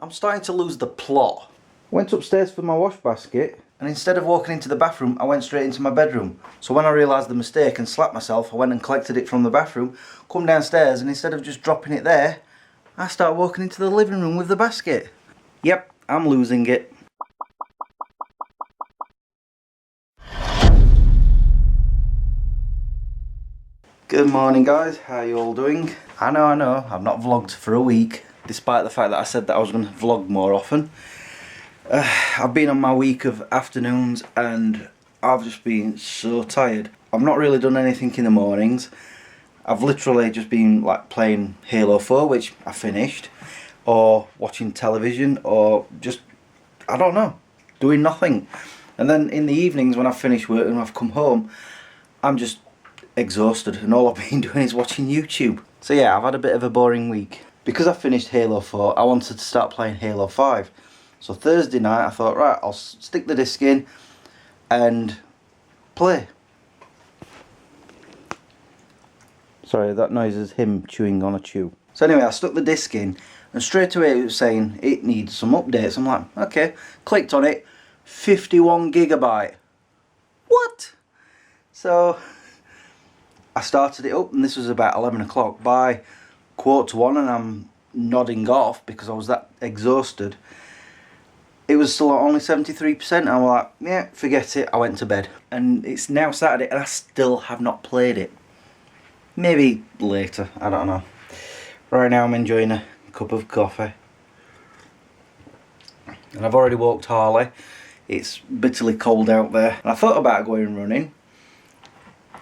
I'm starting to lose the plot. Went upstairs for my wash basket, and instead of walking into the bathroom, I went straight into my bedroom. So when I realised the mistake and slapped myself, I went and collected it from the bathroom, come downstairs, and instead of just dropping it there, I started walking into the living room with the basket. Yep, I'm losing it. Good morning guys, how you all doing? I know, I've not vlogged for a week, despite the fact that I said that I was going to vlog more often. I've been on my week of afternoons and I've just been so tired. I've not really done anything in the mornings. I've literally just been like playing Halo 4, which I finished, or watching television, or just, I don't know, doing nothing. And then in the evenings when I've finished work and I've come home, I'm just exhausted and all I've been doing is watching YouTube. So yeah, I've had a bit of a boring week. Because I finished Halo 4, I wanted to start playing Halo 5. So Thursday night I thought, right, I'll stick the disc in and play. Sorry, that noise is him chewing on a chew. So anyway, I stuck the disc in and straight away it was saying it needs some updates. I'm like, okay, clicked on it, 51 gigabyte. What? So I started it up and this was about 11 o'clock. By 1:45 and I'm nodding off because I was that exhausted. It was still only 73%. I'm like, yeah, forget it. I went to bed. And it's now Saturday and I still have not played it. Maybe later, I don't know. Right now I'm enjoying a cup of coffee. And I've already walked Harley. It's bitterly cold out there. And I thought about going running.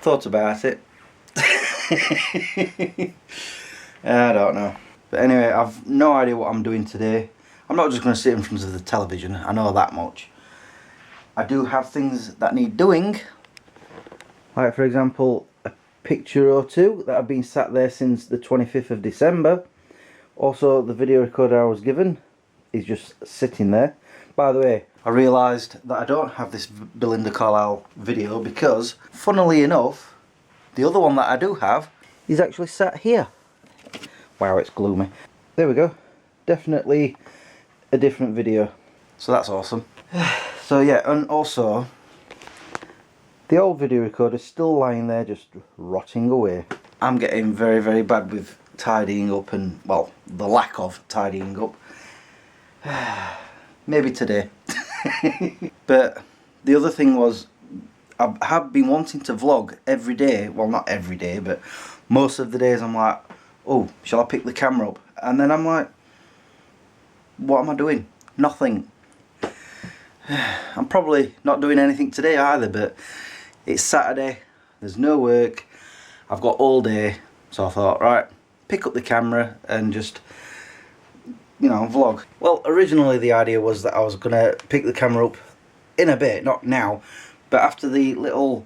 Thought about it. I don't know. But anyway, I've no idea what I'm doing today. I'm not just going to sit in front of the television, I know that much. I do have things that need doing. Like for example, a picture or two that have been sat there since the 25th of December. Also, the video recorder I was given is just sitting there. By the way, I realised that I don't have this Belinda Carlisle video because, funnily enough, the other one that I do have is actually sat here. Wow, it's gloomy. There we go. Definitely a different video. So that's awesome. So yeah, and also, the old video recorder is still lying there just rotting away. I'm getting very, very bad with tidying up and, well, the lack of tidying up. Maybe today. But the other thing was, I have been wanting to vlog every day. Well, not every day, but most of the days I'm like, oh, shall I pick the camera up? And then I'm like, what am I doing? Nothing. I'm probably not doing anything today either, but it's Saturday, there's no work, I've got all day, so I thought, right, pick up the camera and just, you know, vlog. Well, originally the idea was that I was going to pick the camera up in a bit, not now, but after the little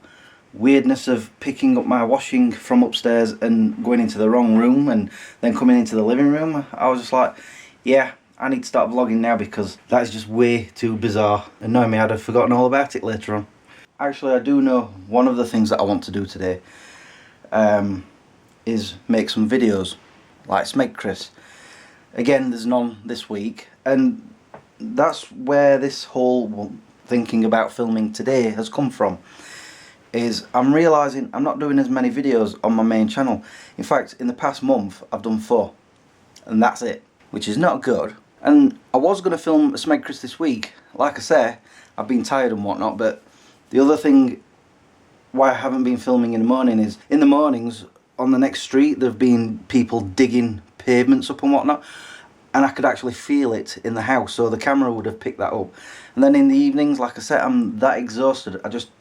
weirdness of picking up my washing from upstairs and going into the wrong room and then coming into the living room, I was just like, yeah, I need to start vlogging now because that is just way too bizarre. And knowing me, I'd have forgotten all about it later on. Actually, I do know one of the things that I want to do today is make some videos, like Smeg Chris. Again, there's none this week, and that's where this whole thinking about filming today has come from. Is I'm realising I'm not doing as many videos on my main channel. In fact, in the past month, I've done 4, and that's it, which is not good. And I was going to film a Smeg Chris this week. Like I say, I've been tired and whatnot, but the other thing why I haven't been filming in the morning is, in the mornings on the next street there have been people digging pavements up and whatnot, and I could actually feel it in the house, so the camera would have picked that up. And then in the evenings, like I said, I'm that exhausted, I just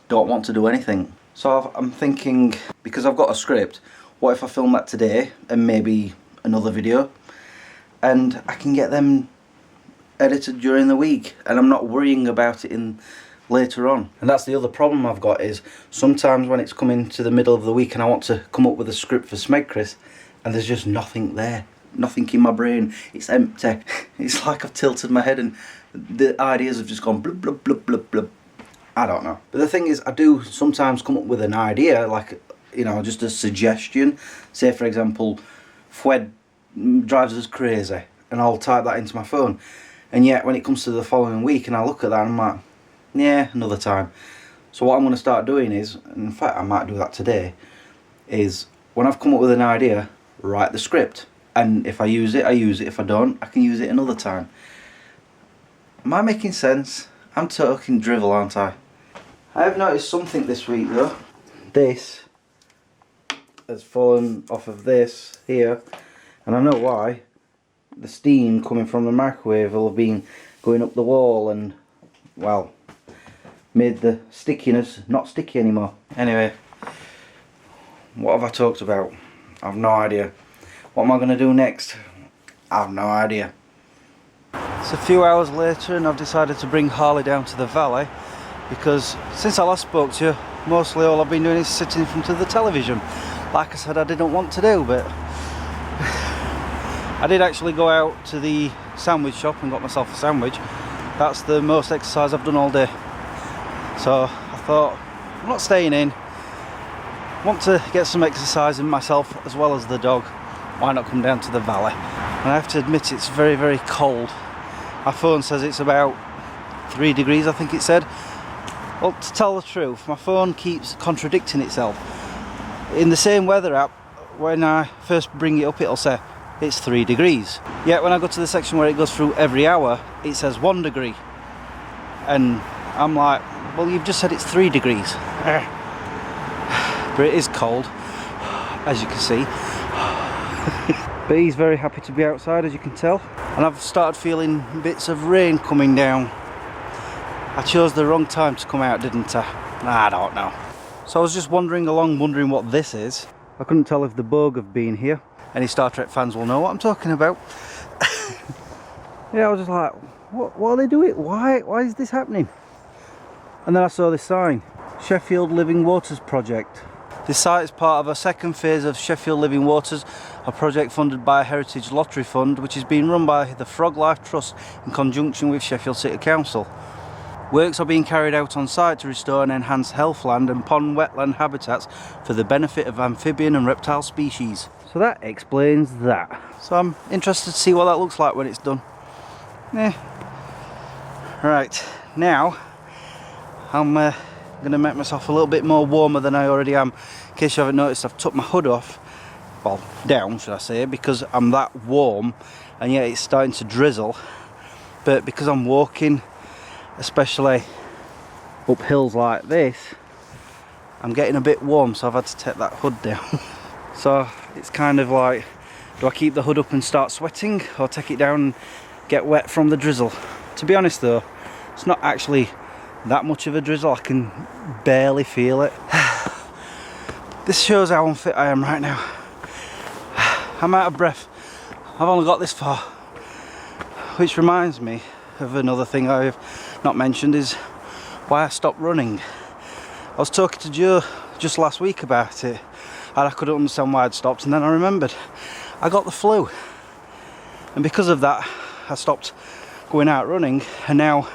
don't want to do anything. So I'm thinking, because I've got a script, what if I film that today and maybe another video, and I can get them edited during the week and I'm not worrying about it in later on. And that's the other problem I've got, is sometimes when it's coming to the middle of the week and I want to come up with a script for Smeg Chris and there's just nothing there, nothing in my brain, it's empty. It's like I've tilted my head and the ideas have just gone blub blub blub blub blub. I don't know. But the thing is, I do sometimes come up with an idea, like, you know, just a suggestion. Say for example, Fwed drives us crazy, and I'll type that into my phone. And yet when it comes to the following week and I look at that, I'm like, yeah, another time. So what I'm going to start doing is, in fact I might do that today, is when I've come up with an idea, write the script. And if I use it, I use it. If I don't, I can use it another time. Am I making sense? I'm talking drivel, aren't I? I have noticed something this week though. This has fallen off of this here, and I know why. The steam coming from the microwave will have been going up the wall and, well, made the stickiness not sticky anymore. Anyway, what have I talked about? I've no idea. What am I going to do next? I've no idea. It's a few hours later and I've decided to bring Harley down to the valley, because since I last spoke to you, mostly all I've been doing is sitting in front of the television. Like I said, I didn't want to do, but I did actually go out to the sandwich shop and got myself a sandwich. That's the most exercise I've done all day. So I thought, I'm not staying in. I want to get some exercise in myself as well as the dog. Why not come down to the valley? And I have to admit, it's very, very cold. My phone says it's about 3 degrees, I think it said. Well, to tell the truth, my phone keeps contradicting itself. In the same weather app, when I first bring it up, it'll say it's 3 degrees. Yet when I go to the section where it goes through every hour, it says 1 degree. And I'm like, well, you've just said it's 3 degrees. But it is cold, as you can see. But he's very happy to be outside, as you can tell. And I've started feeling bits of rain coming down. I chose the wrong time to come out, didn't I? I don't know. So I was just wandering along, wondering what this is. I couldn't tell if the Bogue have been here. Any Star Trek fans will know what I'm talking about. Yeah, I was just like, what are they doing? Why is this happening? And then I saw this sign, Sheffield Living Waters Project. This site is part of a second phase of Sheffield Living Waters, a project funded by a Heritage Lottery Fund, which is being run by the Frog Life Trust in conjunction with Sheffield City Council. Works are being carried out on site to restore and enhance heathland and pond wetland habitats for the benefit of amphibian and reptile species. So that explains that. So I'm interested to see what that looks like when it's done. Right, now I'm going to make myself a little bit more warmer than I already am. In case you haven't noticed, I've took my hood off, well, down should I say, because I'm that warm, and yet it's starting to drizzle. But because I'm walking, especially up hills like this, I'm getting a bit warm, so I've had to take that hood down. So it's kind of like, do I keep the hood up and start sweating, or take it down and get wet from the drizzle? To be honest though, it's not actually that much of a drizzle. I can barely feel it. This shows how unfit I am right now. I'm out of breath. I've only got this far. Which reminds me of another thing I've not mentioned, is why I stopped running. I was talking to Joe just last week about it, and I couldn't understand why I'd stopped, and then I remembered I got the flu, and because of that I stopped going out running. And now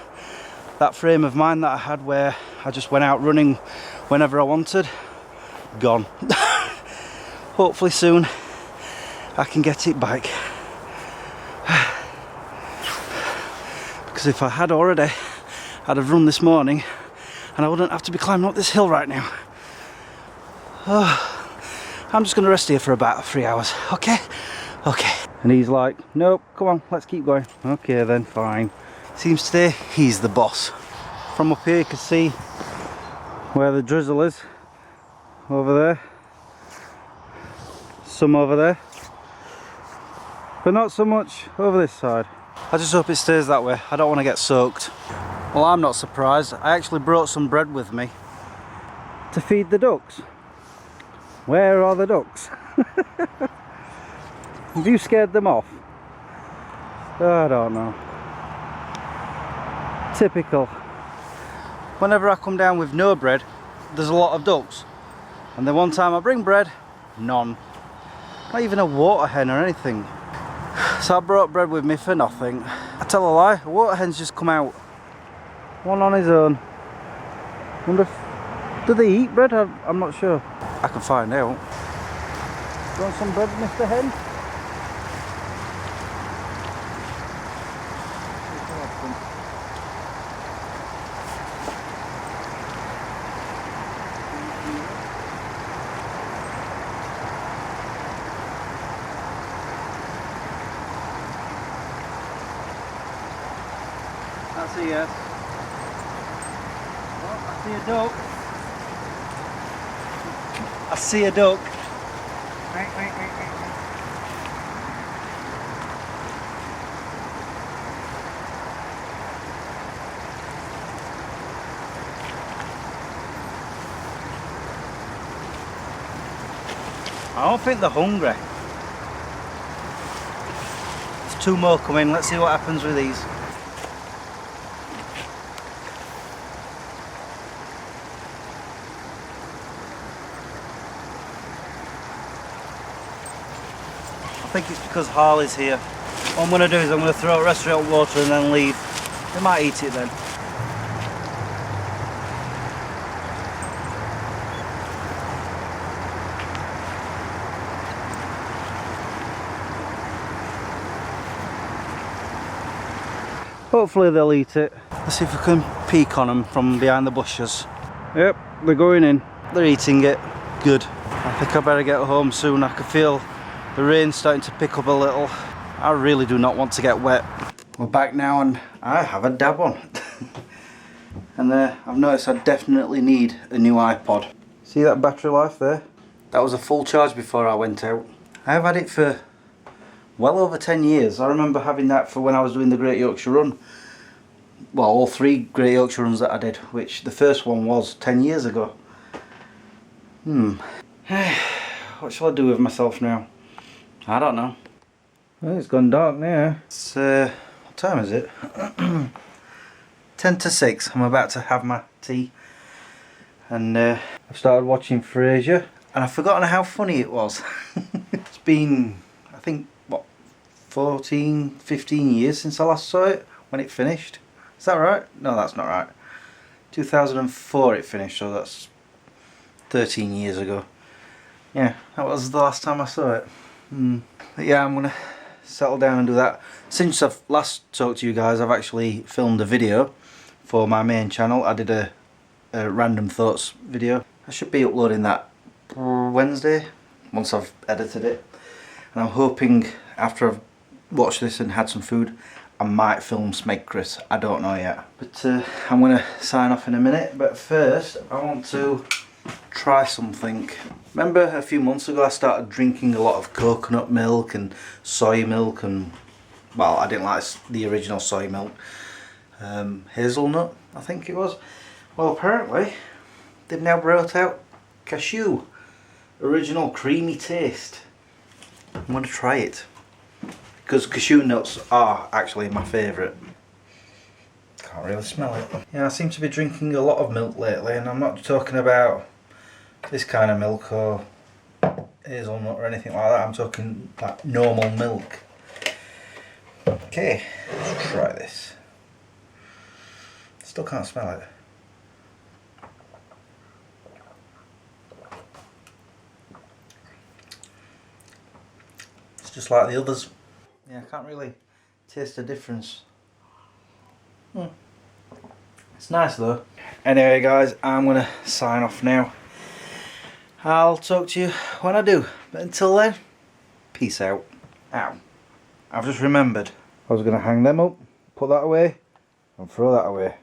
that frame of mind that I had where I just went out running whenever I wanted, gone. Hopefully soon I can get it back. Because if I had already, I'd have run this morning and I wouldn't have to be climbing up this hill right now. I'm just going to rest here for about 3 hours, okay? Okay. And he's like, nope, come on, let's keep going. Okay then, fine. Seems today he's the boss. From up here you can see where the drizzle is. Over there. Some over there. But not so much over this side. I just hope it stays that way. I don't want to get soaked. Well, I'm not surprised. I actually brought some bread with me to feed the ducks. Where are the ducks? Have you scared them off? I don't know. Typical. Whenever I come down with no bread, there's a lot of ducks. And then one time I bring bread, none. Not even a water hen or anything. So I brought bread with me for nothing. I tell a lie, a water hen's just come out. One on his own. Wonder if, do they eat bread? I'm not sure. I can find out. Want some bread, Mr. Hen? open. That's a yes. Oh, I see a duck. I see a duck. Wait. I don't think they're hungry. There's two more coming. Let's see what happens with these. I think it's because Harley's here. What I'm going to do is I'm going to throw out restaurant water and then leave. They might eat it then. Hopefully they'll eat it. Let's see if we can peek on them from behind the bushes. Yep, they're going in. They're eating it. Good. I think I better get home soon. I can feel the rain starting to pick up a little. I really do not want to get wet. We're back now and I have a dab on. And I've noticed I definitely need a new iPod. See that battery life there? That was a full charge before I went out. I have had it for well over 10 years. I remember having that for when I was doing the Great Yorkshire Run. Well, all 3 Great Yorkshire Runs that I did, which the first one was 10 years ago. What shall I do with myself now? I don't know. Well, it's gone dark now. It's, what time is it? 10 to 6. I'm about to have my tea. And I've started watching Frasier. And I've forgotten how funny it was. It's been, I think, what, 14, 15 years since I last saw it, when it finished. Is that right? No, that's not right. 2004 it finished, so that's 13 years ago. Yeah, that was the last time I saw it. But yeah, I'm going to settle down and do that. Since I've last talked to you guys, I've actually filmed a video for my main channel. I did a random thoughts video. I should be uploading that Wednesday, once I've edited it. And I'm hoping after I've watched this and had some food, I might film Smeg Chris. I don't know yet. But I'm going to sign off in a minute. But first, I want to try something. Remember a few months ago I started drinking a lot of coconut milk and soy milk and, well, I didn't like the original soy milk. Hazelnut, I think it was. Well, apparently they've now brought out cashew. Original creamy taste. I'm going to try it. Because cashew nuts are actually my favourite. Can't really smell it. Yeah, I seem to be drinking a lot of milk lately, and I'm not talking about this kind of milk or hazelnut or anything like that. I'm talking like normal milk. Okay, let's try this. Still can't smell it. It's just like the others. Yeah, I can't really taste the difference. It's nice though. Anyway guys, I'm gonna sign off now. I'll talk to you when I do. But until then, peace out. Ow. I've just remembered. I was gonna hang them up, put that away, and throw that away.